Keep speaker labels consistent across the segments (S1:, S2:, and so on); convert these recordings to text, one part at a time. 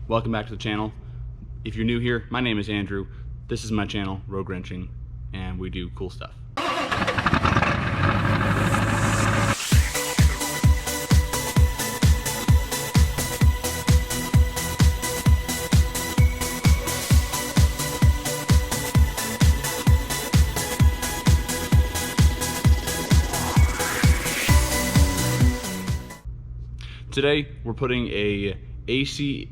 S1: Welcome back to the channel. If you're new here, my name is Andrew. This is my channel, Rogue Wrenching, and we do cool stuff. Today, we're putting a AC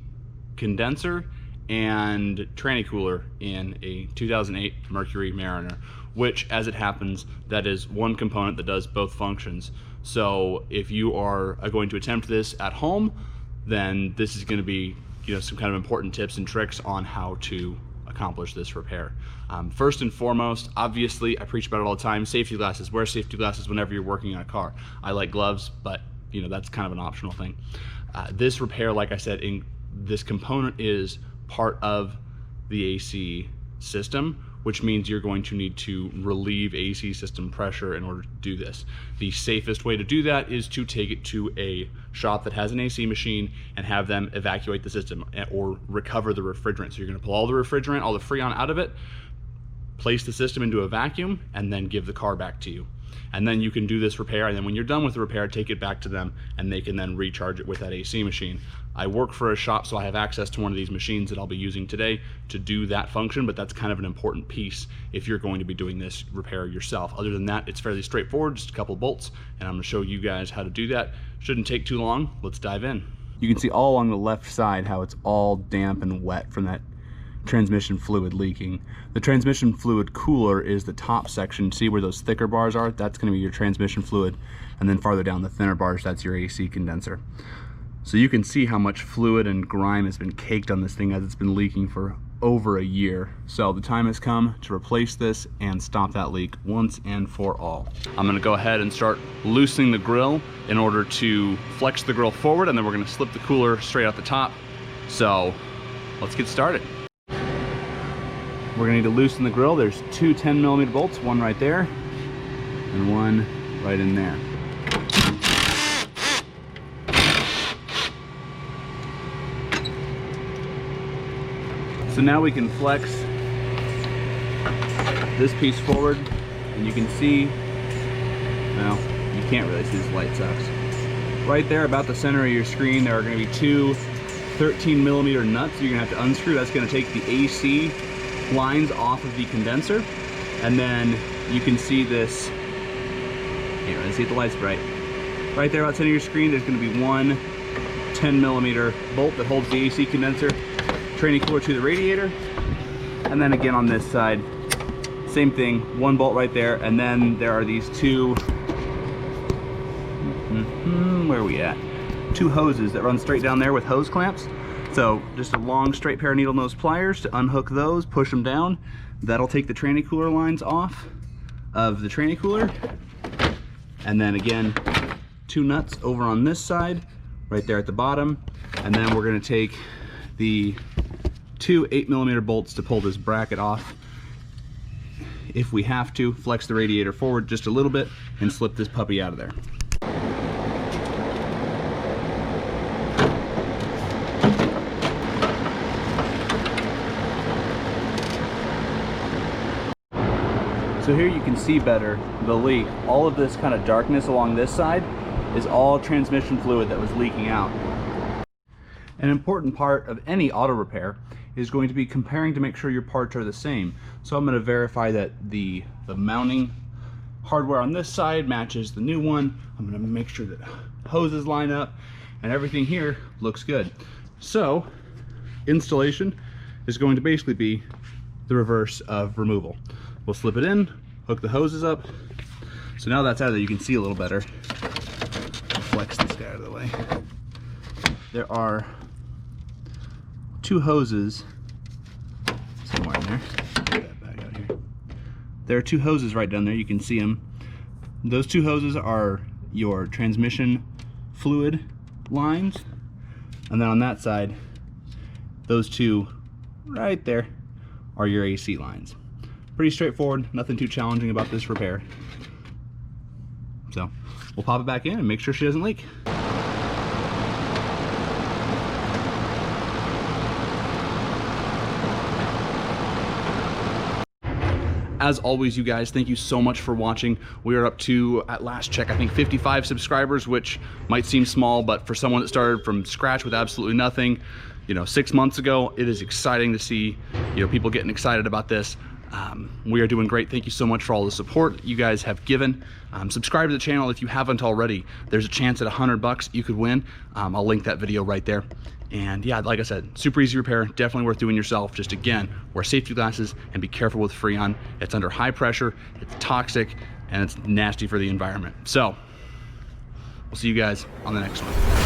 S1: condenser and tranny cooler in a 2008 Mercury Mariner, which, as it happens, that is one component that does both functions. So if you are going to attempt this at home, then this is going to be, some kind of important tips and tricks on how to accomplish this repair. First and foremost, obviously, I preach about it all the time, safety glasses. Wear safety glasses whenever you're working on a car. I like gloves, but that's kind of an optional thing. This repair, like I said, this component is part of the AC system, which means you're going to need to relieve AC system pressure in order to do this. The safest way to do that is to take it to a shop that has an AC machine and have them evacuate the system or recover the refrigerant. So you're going to pull all the refrigerant, all the Freon out of it, place the system into a vacuum, and then give the car back to you. And then you can do this repair, and then when you're done with the repair, take it back to them and they can then recharge it with that AC machine. I work for a shop, so I have access to one of these machines that I'll be using today to do that function, but that's kind of an important piece if you're going to be doing this repair yourself. Other than that, it's fairly straightforward, just a couple bolts, and I'm going to show you guys how to do that. Shouldn't take too long. Let's dive in. You can see all along the left side how it's all damp and wet from that transmission fluid leaking. The transmission fluid cooler is the top section. See where those thicker bars are? That's going to be your transmission fluid, and then farther down the thinner bars, that's your AC condenser. So you can see how much fluid and grime has been caked on this thing as it's been leaking for over a year. So the time has come to replace this and stop that leak once and for all. I'm going to go ahead and start loosening the grill in order to flex the grill forward, and then we're going to slip the cooler straight out the top. So let's get started. We're going to need to loosen the grill. There's two 10mm bolts, one right there and one right in there. So now we can flex this piece forward, and you can see, well, you can't really see, this light sucks. Right there about the center of your screen, there are going to be two 13mm nuts you're going to have to unscrew. That's going to take the AC lines off of the condenser, and then you can see this here. Let's see if the light's bright. Right there outside of your screen, there's going to be one 10mm bolt that holds the AC condenser tranny cooler to the radiator, and then again on this side, same thing, one bolt right there, and then there are these two where are we at? Two hoses that run straight down there with hose clamps. So just a long straight pair of needle nose pliers to unhook those, push them down. That'll take the tranny cooler lines off of the tranny cooler. And then again, two nuts over on this side, right there at the bottom. And then we're gonna take the two 8mm bolts to pull this bracket off. If we have to, flex the radiator forward just a little bit and slip this puppy out of there. So here you can see better the leak. All of this kind of darkness along this side is all transmission fluid that was leaking out. An important part of any auto repair is going to be comparing to make sure your parts are the same. So I'm going to verify that the mounting hardware on this side matches the new one. I'm going to make sure that hoses line up and everything here looks good. So installation is going to basically be the reverse of removal. We'll slip it in, hook the hoses up. So now that's out of there, you can see a little better. I'll flex this guy out of the way. There are two hoses somewhere in there. Get that back out here. There are two hoses right down there, you can see them. Those two hoses are your transmission fluid lines, and then on that side, those two right there are your AC lines. Pretty straightforward, nothing too challenging about this repair. So we'll pop it back in and make sure she doesn't leak. As always, you guys, thank you so much for watching. We are up to, at last check, I think 55 subscribers, which might seem small, but for someone that started from scratch with absolutely nothing, you know, 6 months ago, it is exciting to see, you know, people getting excited about this. We are doing great. Thank you so much for all the support you guys have given. Subscribe to the channel if you haven't already. There's a chance at $100 you could win. I'll link that video right there. And yeah, like I said, super easy repair, definitely worth doing yourself. Just again, wear safety glasses and be careful with Freon. It's under high pressure, it's toxic, and it's nasty for the environment. So we'll see you guys on the next one.